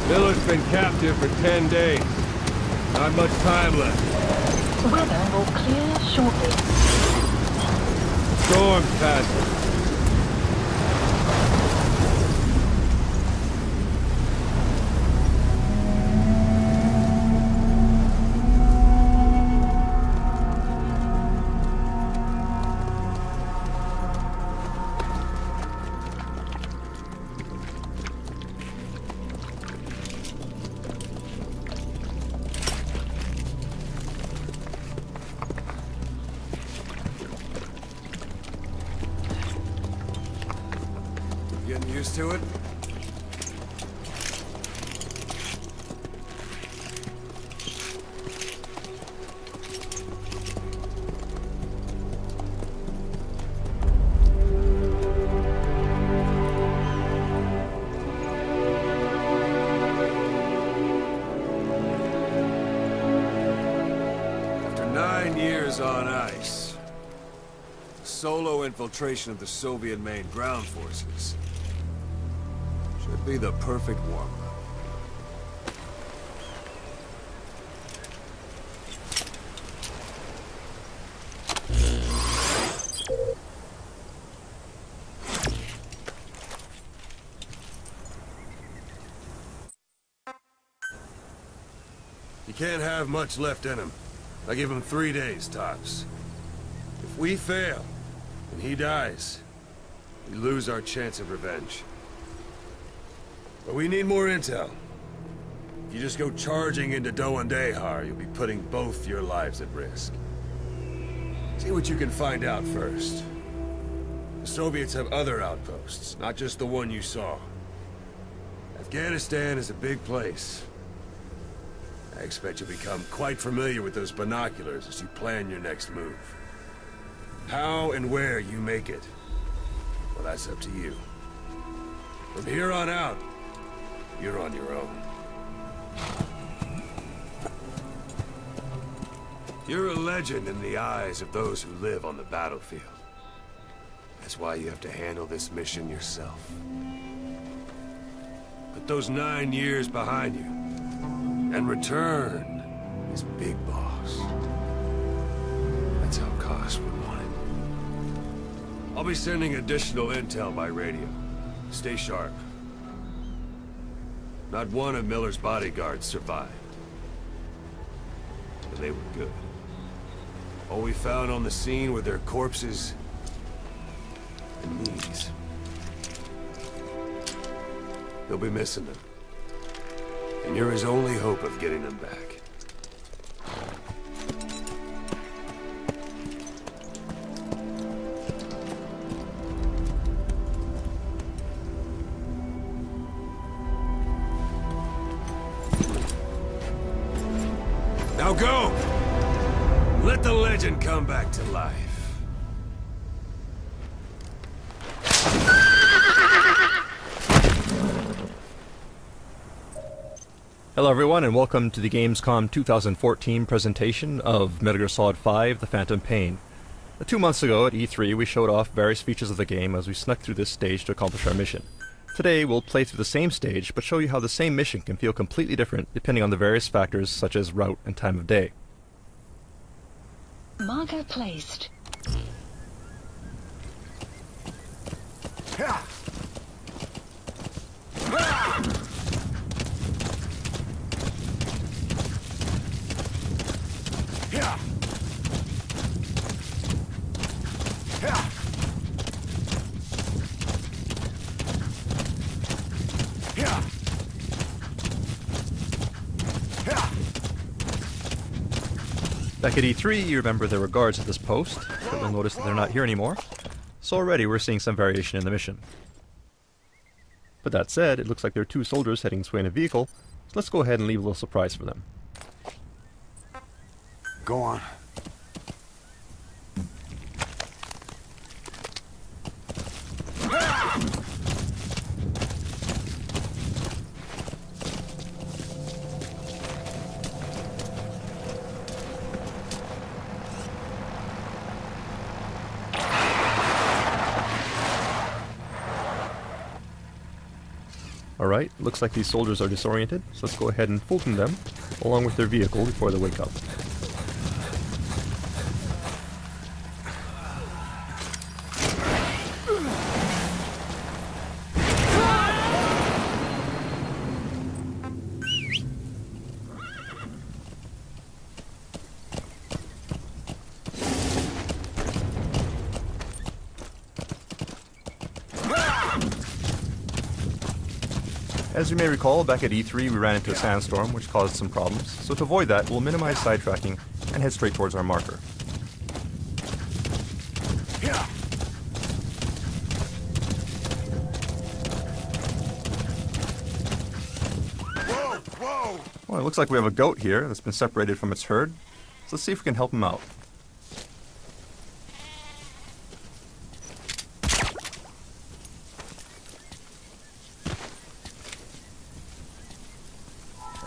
Miller's been captive for 10 days. Not much time left. Weather will clear shortly. Storm's passing. Getting used to it? After 9 years on ice, solo infiltration of the Soviet main ground forces should be the perfect warm-up. You can't have much left in him. I give him 3 days, tops. If we fail, and he dies, we lose our chance of revenge. But we need more intel. If you just go charging into Doandehar, you'll be putting both your lives at risk. See what you can find out first. The Soviets have other outposts, not just the one you saw. Afghanistan is a big place. I expect you'll become quite familiar with those binoculars as you plan your next move. How and where you make it, well, that's up to you. From here on out, you're on your own. You're a legend in the eyes of those who live on the battlefield. That's why you have to handle this mission yourself. Put those 9 years behind you, and return as Big Boss. That's how Koss would want it. I'll be sending additional intel by radio. Stay sharp. Not one of Miller's bodyguards survived. And they were good. All we found on the scene were their corpses and knees. They'll be missing them. And you're his only hope of getting them back. Now go! Let the legend come back to life. Hello everyone and welcome to the Gamescom 2014 presentation of Metal Gear Solid 5: The Phantom Pain. 2 months ago at E3 we showed off various features of the game as we snuck through this stage to accomplish our mission. Today we'll play through the same stage but show you how the same mission can feel completely different depending on the various factors such as route and time of day. Marker placed. Back at E3, you remember there were guards at this post, but you'll notice that they're not here anymore. So already we're seeing some variation in the mission. But that said, it looks like there are 2 soldiers heading this way in a vehicle, so let's go ahead and leave a little surprise for them. Go on. Alright, looks like these soldiers are disoriented, so let's go ahead and fulton them, along with their vehicle before they wake up. As you may recall, back at E3 we ran into a sandstorm which caused some problems, so to avoid that we'll minimize sidetracking and head straight towards our marker. Well, it looks like we have a goat here that's been separated from its herd, so let's see if we can help him out.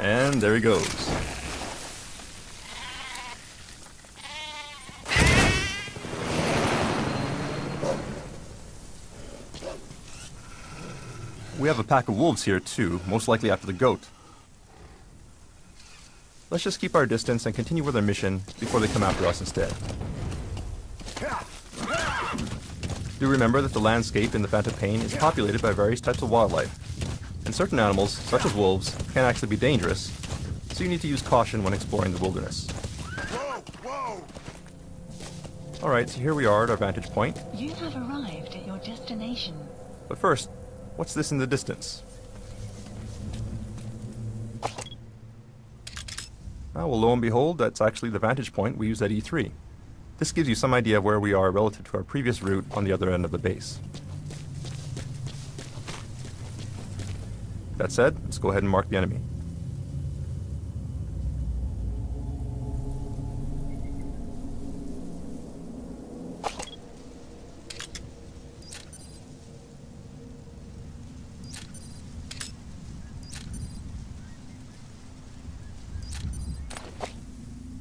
And there he goes. We have a pack of wolves here too, most likely after the goat. Let's just keep our distance and continue with our mission before they come after us instead. Do remember that the landscape in the Phantom Pain is populated by various types of wildlife. And certain animals, such as wolves, can actually be dangerous, so you need to use caution when exploring the wilderness. Alright, so here we are at our vantage point. You have arrived at your destination. But first, what's this in the distance? Well, lo and behold, that's actually the vantage point we used at E3. This gives you some idea of where we are relative to our previous route on the other end of the base. That said, let's go ahead and mark the enemy.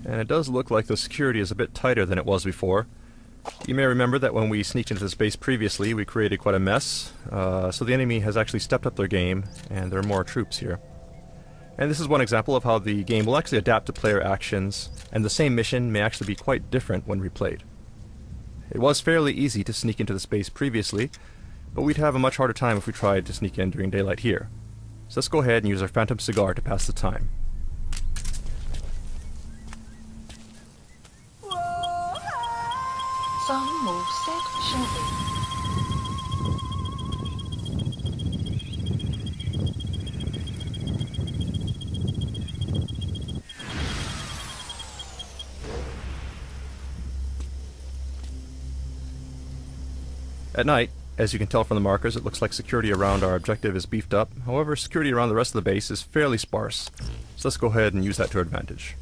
And it does look like the security is a bit tighter than it was before. You may remember that when we sneaked into this base previously, we created quite a mess, so the enemy has actually stepped up their game, and there are more troops here. And this is one example of how the game will actually adapt to player actions, and the same mission may actually be quite different when replayed. It was fairly easy to sneak into the space previously, but we'd have a much harder time if we tried to sneak in during daylight here. So let's go ahead and use our Phantom Cigar to pass the time. Sun will set shortly. At night, as you can tell from the markers, it looks like security around our objective is beefed up. However, security around the rest of the base is fairly sparse. So let's go ahead and use that to our advantage.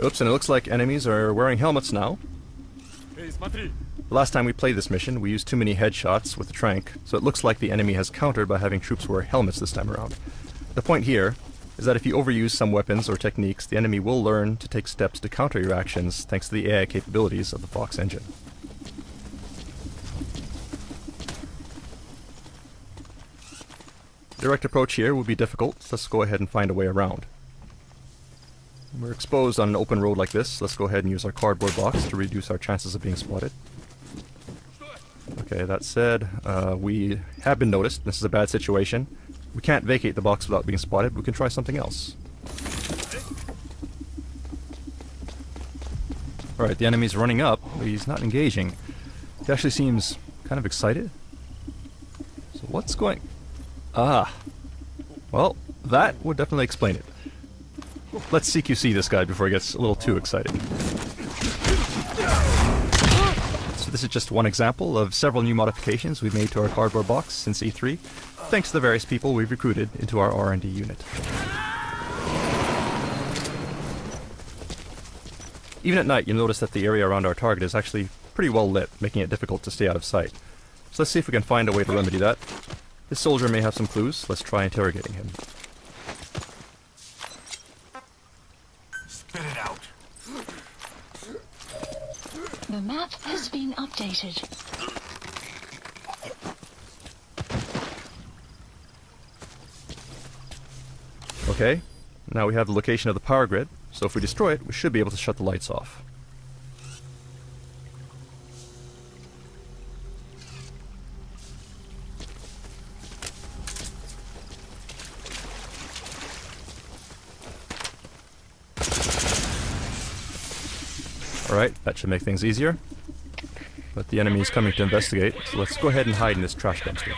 Oops, and it looks like enemies are wearing helmets now. The last time we played this mission, we used too many headshots with the trank, so it looks like the enemy has countered by having troops wear helmets this time around. The point here is that if you overuse some weapons or techniques, the enemy will learn to take steps to counter your actions thanks to the AI capabilities of the Fox engine. Direct approach here will be difficult, so let's go ahead and find a way around. We're exposed on an open road like this. Let's go ahead and use our cardboard box to reduce our chances of being spotted. Okay, that said, we have been noticed. This is a bad situation. We can't vacate the box without being spotted. We can try something else. Alright, the enemy's running up, but he's not engaging. He actually seems kind of excited. So what's going... Ah. Well, that would definitely explain it. Let's CQC this guy before he gets a little too excited. So this is just one example of several new modifications we've made to our cardboard box since E3. thanks to the various people we've recruited into our R&D unit. Even at night, you'll notice that the area around our target is actually pretty well lit, making it difficult to stay out of sight. So let's see if we can find a way to remedy that. This soldier may have some clues. Let's try interrogating him. Spit it out. The map has been updated. Okay, now we have the location of the power grid, so if we destroy it, we should be able to shut the lights off. Alright, that should make things easier. But the enemy is coming to investigate, so let's go ahead and hide in this trash dumpster.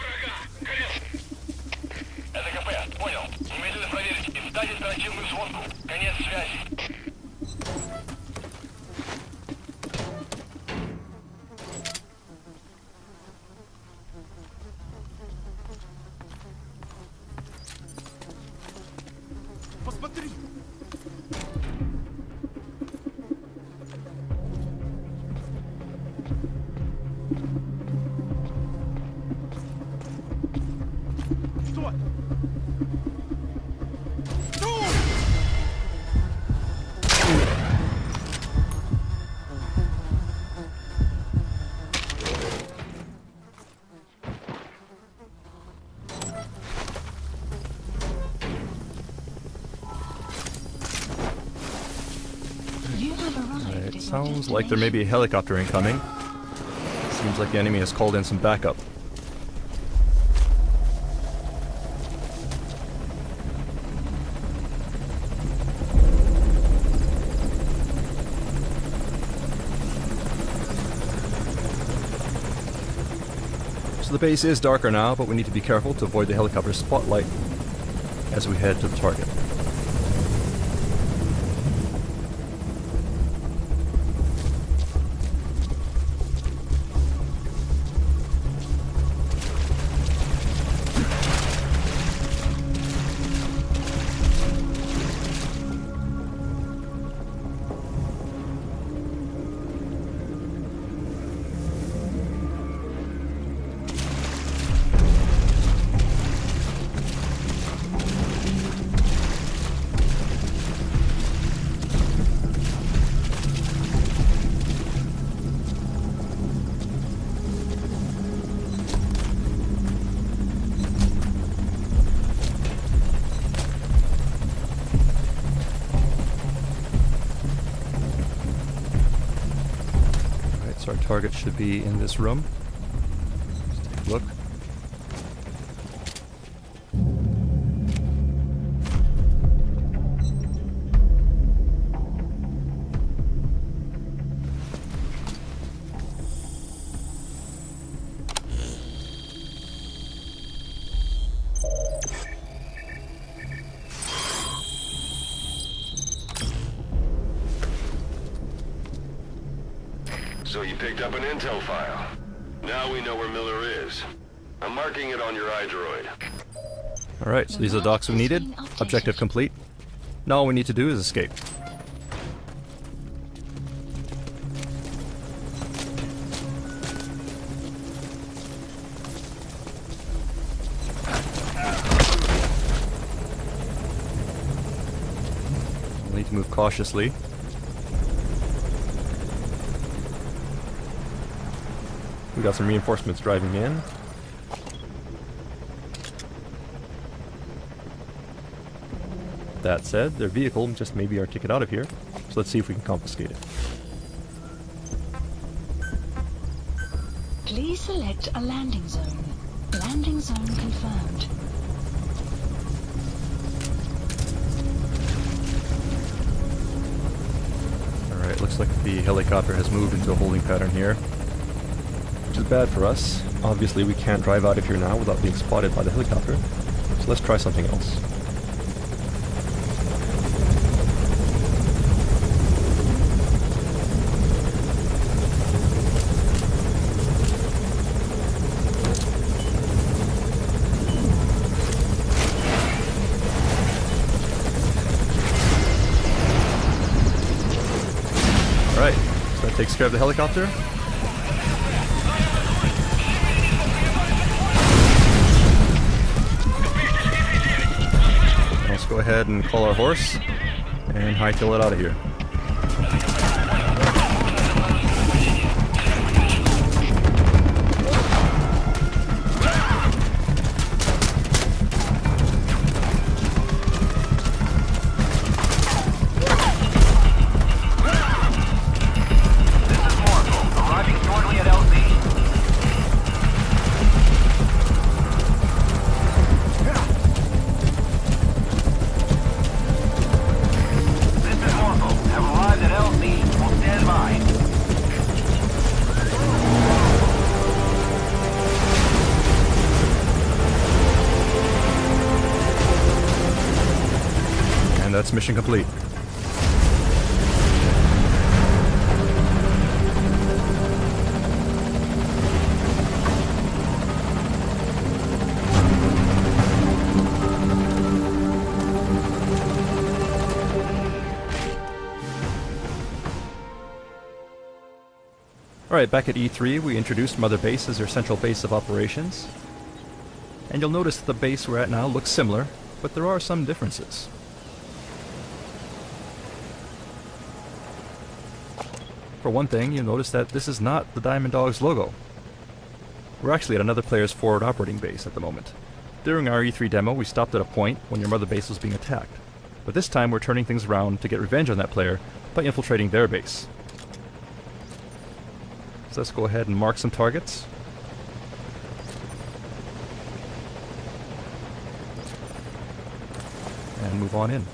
Sounds like there may be a helicopter incoming. Seems like the enemy has called in some backup. So the base is darker now, but we need to be careful to avoid the helicopter's spotlight as we head to the target. So our target should be in this room. Let's take a look. So you picked up an intel file. Now we know where Miller is. I'm marking it on your iDroid. Alright, so these are the docs we needed. Objective complete. Now all we need to do is escape. We'll need to move cautiously. We got some reinforcements driving in. That said, their vehicle just may be our ticket out of here, so let's see if we can confiscate it. Please select a landing zone. Landing zone confirmed. Alright, looks like the helicopter has moved into a holding pattern here, which is bad for us. Obviously we can't drive out of here now without being spotted by the helicopter, so let's try something else. takes care of the helicopter. Let's go ahead and call our horse and hightail it out of here. That's mission complete. Alright, back at E3 we introduced Mother Base as our central base of operations. And you'll notice that the base we're at now looks similar, but there are some differences. For one thing, you'll notice that this is not the Diamond Dogs logo. We're actually at another player's forward operating base at the moment. During our E3 demo, we stopped at a point when your Mother Base was being attacked. But this time we're turning things around to get revenge on that player by infiltrating their base. So let's go ahead and mark some targets. And move on in.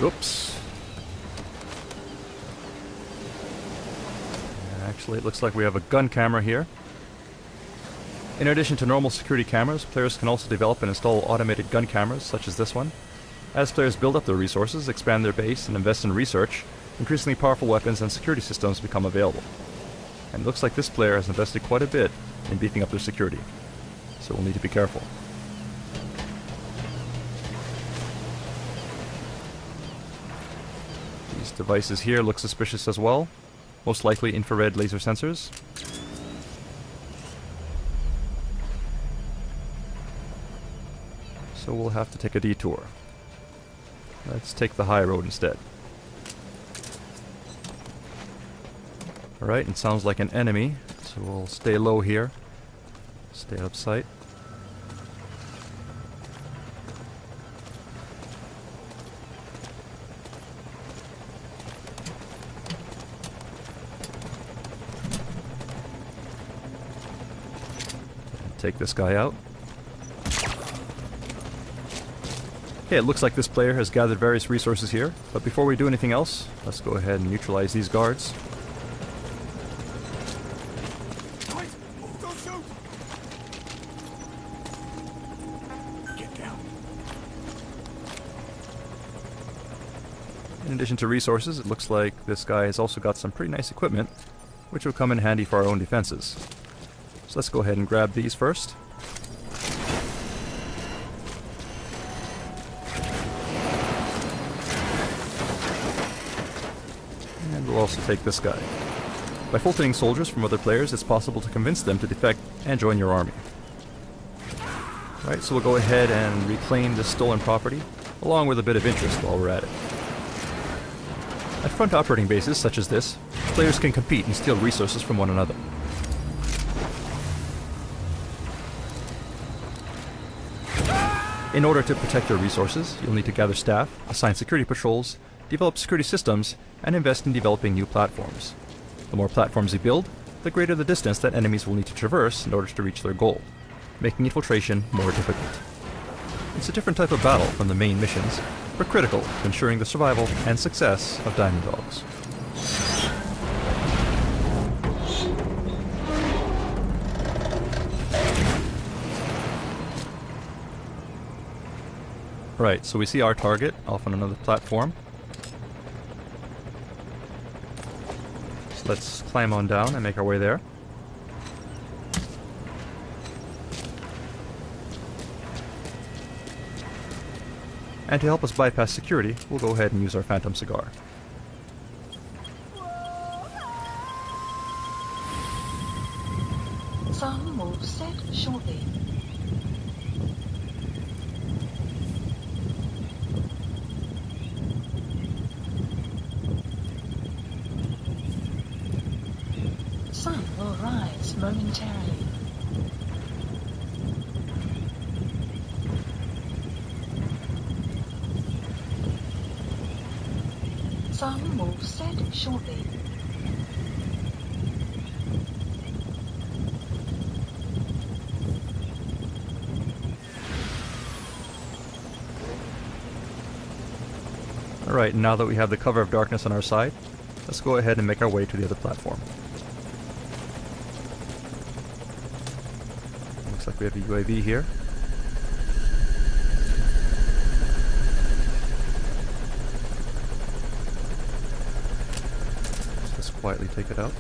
Oops. Actually, it looks like we have a gun camera here. In addition to normal security cameras, players can also develop and install automated gun cameras, such as this one. As players build up their resources, expand their base, and invest in research, increasingly powerful weapons and security systems become available. And it looks like this player has invested quite a bit in beefing up their security, so we'll need to be careful. These devices here look suspicious as well, most likely infrared laser sensors. So we'll have to take a detour. Let's take the high road instead. Alright, it sounds like an enemy, so we'll stay low here. Stay out of sight. Take this guy out. Okay, it looks like this player has gathered various resources here, but before we do anything else, let's go ahead and neutralize these guards. Don't shoot! Get down. In addition to resources, it looks like this guy has also got some pretty nice equipment, which will come in handy for our own defenses. So let's go ahead and grab these first. And we'll also take this guy. By filtering soldiers from other players, it's possible to convince them to defect and join your army. Alright, so we'll go ahead and reclaim this stolen property, along with a bit of interest while we're at it. At front operating bases such as this, players can compete and steal resources from one another. In order to protect your resources, you'll need to gather staff, assign security patrols, develop security systems, and invest in developing new platforms. The more platforms you build, the greater the distance that enemies will need to traverse in order to reach their goal, making infiltration more difficult. It's a different type of battle from the main missions, but critical to ensuring the survival and success of Diamond Dogs. Right, so we see our target off on another platform. So let's climb on down and make our way there. And to help us bypass security, we'll go ahead and use our Phantom Cigar. Some will set shortly. Sun will rise momentarily. Sun will set shortly. Alright, now that we have the cover of darkness on our side, let's go ahead and make our way to the other platform. Looks like we have a UAV here. Let's just quietly take it out.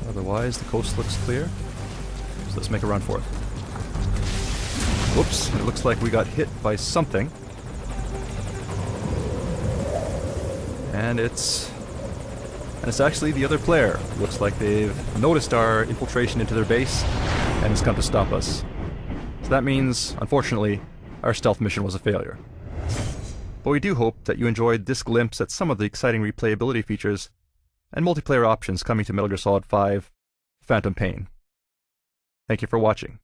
Otherwise, the coast looks clear. So let's make a run for it. Whoops, it looks like we got hit by something. And it's actually the other player. Looks like they've noticed our infiltration into their base and has come to stop us. So that means, unfortunately, our stealth mission was a failure. But we do hope that you enjoyed this glimpse at some of the exciting replayability features and multiplayer options coming to Metal Gear Solid 5 Phantom Pain. Thank you for watching.